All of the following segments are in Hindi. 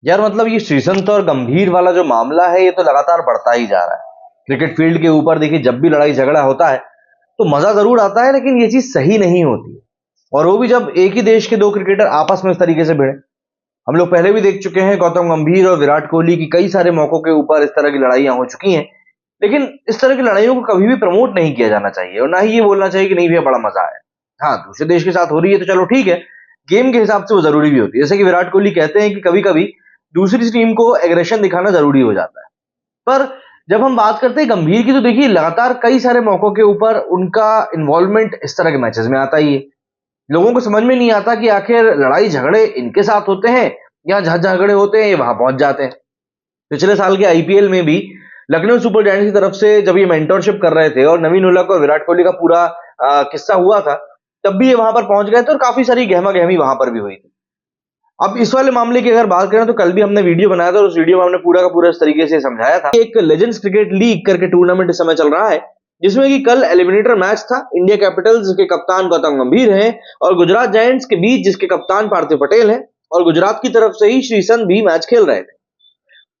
यार मतलब ये श्रीसंत और गंभीर वाला जो मामला है ये तो लगातार बढ़ता ही जा रहा है। क्रिकेट फील्ड के ऊपर देखिए जब भी लड़ाई झगड़ा होता है तो मजा जरूर आता है, लेकिन ये चीज सही नहीं होती। और वो भी जब एक ही देश के दो क्रिकेटर आपस में इस तरीके से भिड़े। हम लोग पहले भी देख चुके हैं, गौतम गंभीर और विराट कोहली की कई सारे मौकों के ऊपर इस तरह की लड़ाइयां हो चुकी हैं। लेकिन इस तरह की लड़ाइयों को कभी भी प्रमोट नहीं किया जाना चाहिए और ना ही ये बोलना चाहिए कि नहीं भैया बड़ा मजा आया। हाँ, दूसरे देश के साथ हो रही है तो चलो ठीक है, गेम के हिसाब से वो जरूरी भी होती है। जैसे कि विराट कोहली कहते हैं कि कभी कभी दूसरी टीम को एग्रेशन दिखाना जरूरी हो जाता है। पर जब हम बात करते हैं गंभीर की, तो देखिए लगातार कई सारे मौकों के ऊपर उनका इन्वॉल्वमेंट इस तरह के मैचेस में आता ही है। लोगों को समझ में नहीं आता कि आखिर लड़ाई झगड़े इनके साथ होते हैं या जहां झगड़े होते हैं ये वहां पहुंच जाते हैं। पिछले साल के आईपीएल में भी लखनऊ सुपर जायंट्स की तरफ से जब ये मेंटरशिप कर रहे थे और नवीन उल्लाह और विराट कोहली का पूरा किस्सा हुआ था, तब भी ये वहां पर पहुंच गए थे और काफी सारी गहमा गहमी वहां पर भी हुई थी। अब इस वाले मामले की अगर बात करें तो कल भी हमने वीडियो बनाया था और उस वीडियो में हमने पूरा का पूरा इस तरीके से समझाया था। एक लेजेंड्स क्रिकेट लीग करके टूर्नामेंट इस समय चल रहा है, जिसमें कि कल एलिमिनेटर मैच था। इंडिया कैपिटल्स के कप्तान गौतम गंभीर हैं और गुजरात जायंट्स के बीच, जिसके कप्तान पार्थिव पटेल हैं, और गुजरात की तरफ से ही श्रीसंत भी मैच खेल रहे थे।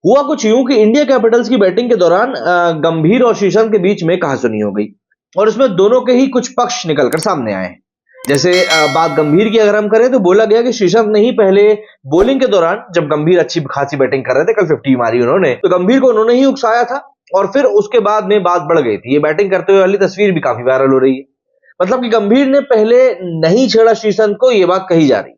हुआ कुछ यूं कि इंडिया कैपिटल्स की बैटिंग के दौरान गंभीर और श्रीसंत के बीच में कहासुनी हो गई और इसमें दोनों के ही कुछ पक्ष निकलकर सामने आए। जैसे बात गंभीर की अगर हम करें तो बोला गया कि श्रीसंत ने ही पहले बॉलिंग के दौरान, जब गंभीर अच्छी खासी बैटिंग कर रहे थे, कल 50 मारी उन्होंने, तो गंभीर को उन्होंने ही उकसाया था और फिर उसके बाद में बात बढ़ गई थी। ये बैटिंग करते हुए वाली तस्वीर भी काफी वायरल हो रही है। मतलब कि गंभीर ने पहले नहीं छेड़ा श्रीसंत को, ये बात कही जा रही है।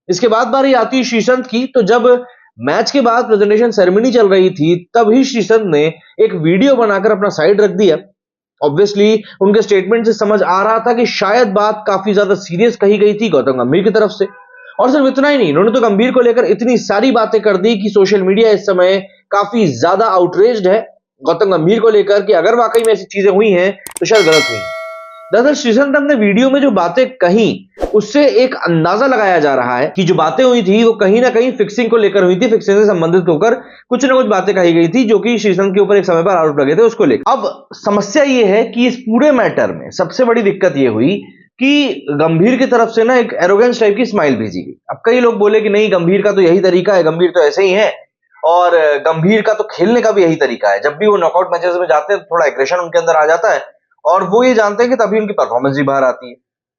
इसके बाद बारी आती है श्रीसंत की, तो जब मैच के बाद प्रेजेंटेशन सेरेमनी चल रही थी तब ही श्रीसंत ने एक वीडियो बनाकर अपना साइड रख दिया। ऑब्वियसली उनके स्टेटमेंट से समझ आ रहा था कि शायद बात काफी ज्यादा सीरियस कही गई थी गौतम गंभीर की तरफ से। और सिर्फ इतना ही नहीं, इन्होंने तो गंभीर को लेकर इतनी सारी बातें कर दी कि सोशल मीडिया इस समय काफी ज्यादा आउटरेज्ड है गौतम गंभीर को लेकर कि अगर वाकई में ऐसी चीजें हुई हैं तो शायद गलत हुई हैं। दरअसल श्रीसंत ने अपने वीडियो में जो बातें कही उससे एक अंदाजा लगाया जा रहा है कि जो बातें हुई थी वो कहीं ना कहीं फिक्सिंग को लेकर हुई थी। फिक्सिंग से संबंधित होकर कुछ ना कुछ बातें कही गई थी जो कि श्रीसंत के ऊपर एक समय पर आरोप लगे थे उसको लेकर। अब समस्या ये है कि इस पूरे मैटर में सबसे बड़ी दिक्कत ये हुई कि गंभीर की तरफ से ना एक एरोगेंस टाइप की स्माइल भेजी गई। अब कई लोग बोले कि नहीं, गंभीर का तो यही तरीका है, गंभीर तो ऐसे ही है और गंभीर का तो खेलने का भी यही तरीका है। जब भी वो नॉकआउट मैचेस में जाते हैं तो थोड़ा एग्रेशन उनके अंदर आ जाता है और वो ये जानते हैं कि तभी उनकी परफॉर्मेंस भी बाहर आती है।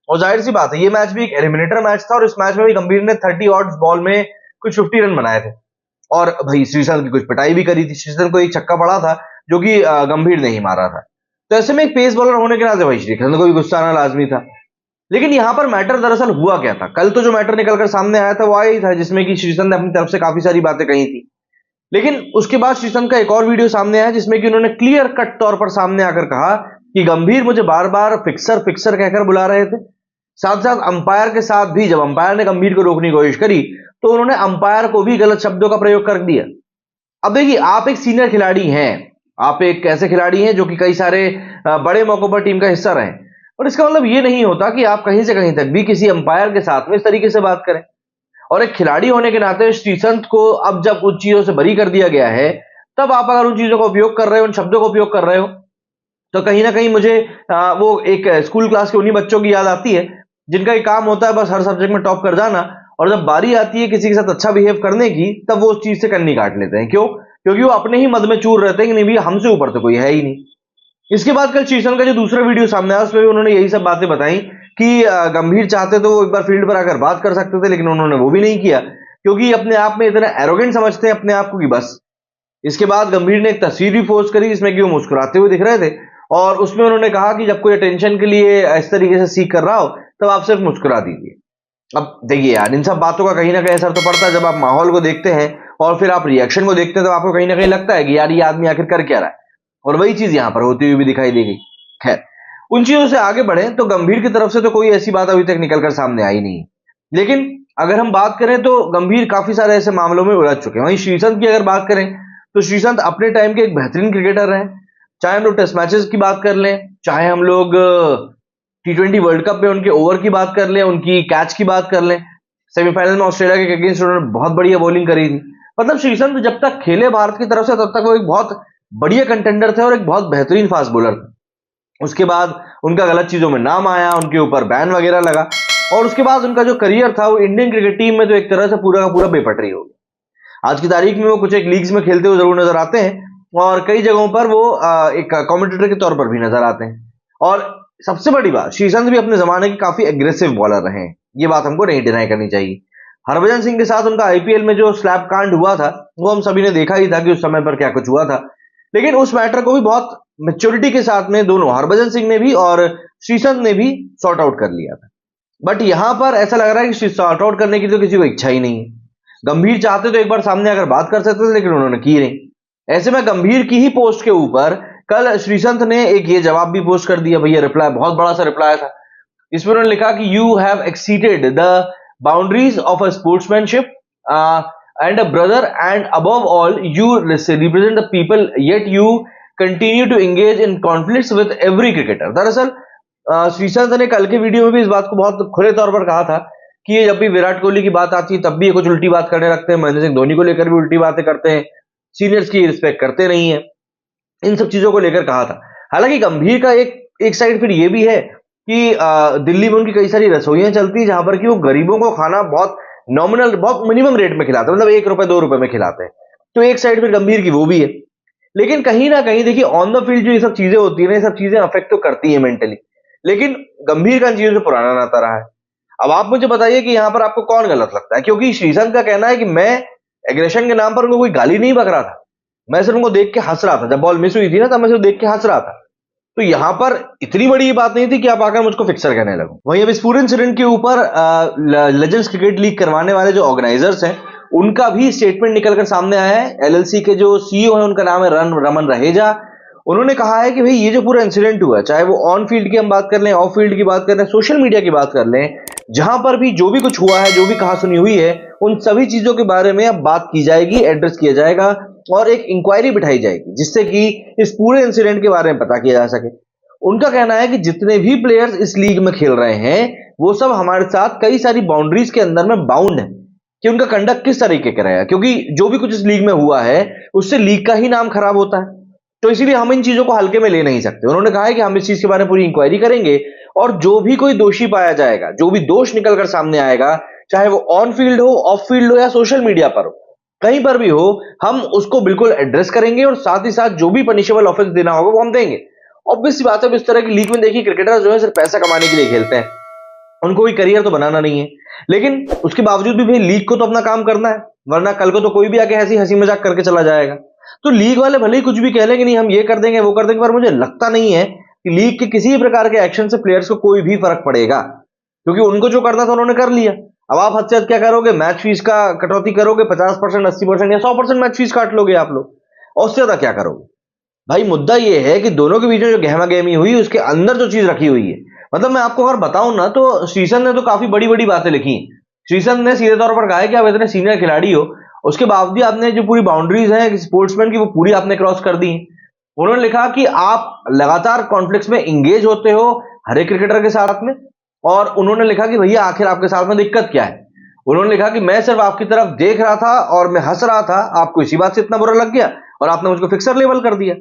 और जाहिर सी बात है, ये मैच भी एक एलिमिनेटर मैच था और इस मैच में भी गंभीर ने 30 ऑड्स बॉल में कुछ 50 रन बनाए थे और भाई श्रीसंत की कुछ पिटाई भी करी थी। श्रीसंत को एक छक्का पड़ा था जो कि गंभीर ने ही मारा था। तो ऐसे में एक पेस बॉलर होने के नाते भाई श्रीसंत को भी गुस्सा आना लाजमी था। लेकिन यहां पर मैटर दरअसल हुआ क्या था? कल तो जो मैटर निकलकर सामने आया था वो आया ही था, जिसमें कि श्रीसंत ने अपनी तरफ से काफी सारी बातें कही थी। लेकिन उसके बाद श्रीसंत का एक और वीडियो सामने आया जिसमें कि उन्होंने क्लियर कट तौर पर सामने आकर कहा कि गंभीर मुझे बार बार फिक्सर फिक्सर कहकर बुला रहे थे। साथ साथ अंपायर के साथ भी, जब अंपायर ने गंभीर को रोकने की कोशिश करी तो उन्होंने अंपायर को भी गलत शब्दों का प्रयोग कर दिया। अब देखिए, आप एक सीनियर खिलाड़ी हैं, आप एक ऐसे खिलाड़ी हैं जो कि कई सारे बड़े मौकों पर टीम का हिस्सा रहे, और इसका मतलब ये नहीं होता कि आप कहीं से कहीं तक भी किसी अंपायर के साथ में इस तरीके से बात करें। और एक खिलाड़ी होने के नाते श्रीसंत को अब जब उन चीजों से बरी कर दिया गया है, तब आप अगर उन चीजों का उपयोग कर रहे हो, उन शब्दों का उपयोग कर रहे हो, तो कहीं ना कहीं मुझे वो एक स्कूल क्लास के उन्हीं बच्चों की याद आती है जिनका एक काम होता है बस हर सब्जेक्ट में टॉप कर जाना, और जब बारी आती है किसी के साथ अच्छा बिहेव करने की तब वो उस चीज से कन्नी काट लेते हैं। क्यों? क्योंकि वो अपने ही मद में चूर रहते हैं कि नहीं भैया हमसे ऊपर तो कोई है ही नहीं। इसके बाद कल श्रीसंत का जो दूसरा वीडियो सामने आया उसमें भी उन्होंने यही सब बातें बताई कि गंभीर चाहते तो वो एक बार फील्ड पर आकर बात कर सकते थे, लेकिन उन्होंने वो भी नहीं किया क्योंकि अपने आप में इतना एरोगेंट समझते हैं अपने आप को कि बस। इसके बाद गंभीर ने एक तस्वीर भी पोस्ट करी जिसमें कि वो मुस्कुराते हुए दिख रहे थे और उसमें उन्होंने कहा कि जब कोई अटेंशन के लिए इस तरीके से सीख कर रहा हो तब आप सिर्फ मुस्कुरा दीजिए। अब देखिए यार, इन सब बातों का कहीं ना कहीं असर तो पड़ता है जब आप माहौल को देखते हैं और फिर आप रिएक्शन को देखते हैं, तो आपको कहीं ना कहीं लगता है कि यार ये आदमी आखिर कर क्या रहा है, और वही चीज यहां पर होती हुई भी दिखाई दे गई। खैर, उन चीजों से आगे बढ़े तो गंभीर की तरफ से तो कोई ऐसी बात अभी तक निकलकर सामने आई नहीं, लेकिन अगर हम बात करें तो गंभीर काफी सारे ऐसे मामलों में उलझ चुके हैं। वहीं श्रीसंत की अगर बात करें तो श्रीसंत अपने टाइम के एक बेहतरीन क्रिकेटर रहे। चाहे हम लोग टेस्ट मैचेस की बात कर लें, चाहे हम लोग T20 वर्ल्ड कप में उनके ओवर की बात कर लें, उनकी कैच की बात कर लें, सेमीफाइनल में ऑस्ट्रेलिया के अगेंस्ट उन्होंने बहुत बढ़िया बॉलिंग करी थी। मतलब श्रीसंत जब तक खेले भारत की तरफ से तब तक वो एक बहुत बढ़िया कंटेंडर थे और एक बहुत बेहतरीन फास्ट बॉलर थे। उसके बाद उनका गलत चीजों में नाम आया, उनके ऊपर बैन वगैरह लगा और उसके बाद उनका जो करियर था वो इंडियन क्रिकेट टीम में तो एक तरह से पूरा का पूरा बेपटरी हो गया। आज की तारीख में वो कुछ एक लीग्स में खेलते हुए जरूर नजर आते हैं और कई जगहों पर वो एक कमेंटेटर के तौर पर भी नजर आते हैं। और सबसे बड़ी बात, श्रीसंत भी अपने जमाने के काफी एग्रेसिव बॉलर रहे हैं, ये बात हमको नहीं डिनाई करनी चाहिए। हरभजन सिंह के साथ उनका आईपीएल में जो स्लैप कांड हुआ था वो हम सभी ने देखा ही था कि उस समय पर क्या कुछ हुआ था। लेकिन उस मैटर को भी बहुत मेच्योरिटी के साथ में दोनों हरभजन सिंह ने भी और श्रीसंत ने भी सॉर्ट आउट कर लिया था। बट यहां पर ऐसा लग रहा है कि सॉर्ट आउट करने की तो किसी को इच्छा ही नहीं है। गंभीर चाहते तो एक बार सामने आकर बात कर सकते थे, लेकिन उन्होंने की नहीं। ऐसे में गंभीर की ही पोस्ट के ऊपर कल श्रीसंत ने एक ये जवाब भी पोस्ट कर दिया, भैया रिप्लाई, बहुत बड़ा सा रिप्लाई था। इसमें उन्होंने लिखा कि you have exceeded the boundaries of a sportsmanship and a brother and above all you represent the people yet you continue to engage in conflicts with every cricketer. दरअसल श्रीसंत ने कल के वीडियो में भी इस बात को बहुत खुले तौर पर कहा था कि ये जब भी विराट कोहली की बात आती है तब भी ये कुछ उल्टी बात करने लगते हैं, महेंद्र सिंह धोनी को लेकर भी उल्टी बातें करते हैं, सीनियर्स की रिस्पेक्ट करते नहीं है, इन सब चीजों को लेकर कहा था। हालांकि गंभीर का एक साइड फिर ये भी है कि दिल्ली में उनकी कई सारी रसोइयां चलती है जहां पर कि वो गरीबों को खाना बहुत नॉमिनल, बहुत मिनिमम रेट में खिलाते हैं, मतलब ₹1 ₹2 में खिलाते हैं। तो एक साइड फिर गंभीर की वो भी है। लेकिन कहीं ना कहीं देखिए, ऑन द फील्ड जो ये सब चीजें होती है ना, ये सब चीजें अफेक्ट तो करती है मेंटली, लेकिन गंभीर का इन चीजों से पुराना नाता रहा है। अब आप मुझे बताइए कि यहां पर आपको कौन गलत लगता है, क्योंकि श्रीसंत का कहना है कि मैं एग्रेशन के नाम पर उनको कोई गाली नहीं बक रहा था, मैं सिर्फ उनको देख के हंस रहा था। जब बॉल मिस हुई थी ना, तब मैं सिर्फ देख के हंस रहा था। तो यहां पर इतनी बड़ी बात नहीं थी कि आप आकर मुझको फिक्सर कहने लगो। वहीं अब इस पूरे इंसिडेंट के ऊपर लेजेंड्स क्रिकेट लीग करवाने वाले जो ऑर्गेनाइजर्स हैं उनका भी स्टेटमेंट निकलकर सामने आया है। एलएलसी के जो सीईओ हैं उनका नाम है रमन रहेजा। उन्होंने कहा है कि भाई ये जो पूरा इंसिडेंट हुआ, चाहे वो ऑन फील्ड की हम बात कर लें, ऑफ फील्ड की बात कर लें, सोशल मीडिया की बात कर लें, जहां पर भी जो भी कुछ हुआ है, जो भी कहा सुनी हुई है, उन सभी चीजों के बारे में अब बात की जाएगी, एड्रेस किया जाएगा और एक इंक्वायरी बिठाई जाएगी जिससे कि इस पूरे इंसिडेंट के बारे में पता किया जा सके। उनका कहना है कि जितने भी प्लेयर्स इस लीग में खेल रहे हैं वो सब हमारे साथ कई सारी बाउंड्रीज के अंदर में बाउंड है कि उनका कंडक्ट किस तरीके का रहेगा, क्योंकि जो भी कुछ इस लीग में हुआ है उससे लीग का ही नाम खराब होता है। तो इसीलिए हम इन चीजों को हल्के में ले नहीं सकते। उन्होंने कहा है कि हम इस चीज के बारे में पूरी इंक्वायरी करेंगे और जो भी कोई दोषी पाया जाएगा, जो भी दोष निकलकर सामने आएगा, चाहे वो ऑन फील्ड हो, ऑफ फील्ड हो या सोशल मीडिया पर हो, कहीं पर भी हो, हम उसको बिल्कुल एड्रेस करेंगे और साथ ही साथ जो भी पनिशेबल ऑफेंस देना होगा वो हम देंगे। ऑब्वियस सी बात है, इस तरह की लीग में देखिए क्रिकेटर जो है सिर्फ पैसा कमाने के लिए खेलते हैं, उनको कोई करियर तो बनाना नहीं है। लेकिन उसके बावजूद भी भाई लीग को तो अपना काम करना है, वरना कल को तो कोई भी आके ऐसी हंसी मजाक करके चला जाएगा। तो लीग वाले भले ही कुछ भी कह लें कि नहीं हम ये कर देंगे वो कर देंगे, पर मुझे लगता नहीं है कि लीग के किसी भी प्रकार के एक्शन से प्लेयर्स को कोई भी फर्क पड़ेगा, क्योंकि उनको जो करना था उन्होंने कर लिया। अब आप हद से हद क्या करोगे, मैच फीस का कटौती करोगे, 50%, 80% या 100% मैच फीस काट लोगे आप लोग, और उससे ज्यादा क्या करोगे। भाई मुद्दा ये है कि दोनों के बीच में जो गहमा गहमी हुई उसके अंदर जो चीज रखी हुई है, मतलब मैं आपको अगर बताऊं ना तो श्रीसंत ने तो काफी बड़ी बड़ी बातें लिखी। श्रीसंत ने सीधे तौर पर कहा है कि आप इतने सीनियर खिलाड़ी हो, उसके बावजूद आपने जो पूरी बाउंड्रीज हैं स्पोर्ट्समैन की वो पूरी आपने क्रॉस कर दी। उन्होंने लिखा कि आप लगातार कॉन्फ्लिक्ट्स में इंगेज होते हो हर एक क्रिकेटर के साथ में, और उन्होंने लिखा कि भैया आखिर आपके साथ में दिक्कत क्या है। उन्होंने लिखा कि मैं सिर्फ आपकी तरफ देख रहा था और मैं हंस रहा था, आपको इसी बात से इतना बुरा लग गया और आपने मुझको फिक्सर लेवल कर दिया।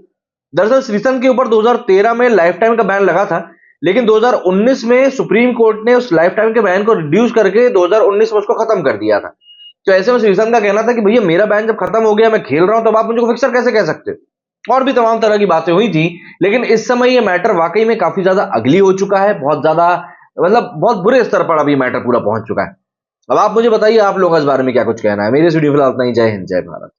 दरअसल श्रीसंत के ऊपर 2013 में लाइफ टाइम का बैन लगा था, लेकिन 2019 में सुप्रीम कोर्ट ने उस लाइफ टाइम के बैन को रिड्यूस करके 2019 में उसको खत्म कर दिया था। तो ऐसे में श्रीसंत का कहना था कि भैया मेरा बैन जब खत्म हो गया, मैं खेल रहा हूं, तब आप मुझको फिक्सर कैसे कह सकते हो। और भी तमाम तरह की बातें हुई थी, लेकिन इस समय ये मैटर वाकई में काफी ज्यादा अगली हो चुका है, बहुत ज्यादा, मतलब बहुत बुरे स्तर पर अभी मैटर पूरा पहुंच चुका है। अब आप मुझे बताइए आप लोग इस बारे में क्या कुछ कहना है। मेरे वीडियो फिलहाल इतना ही। जय हिंद, जय भारत।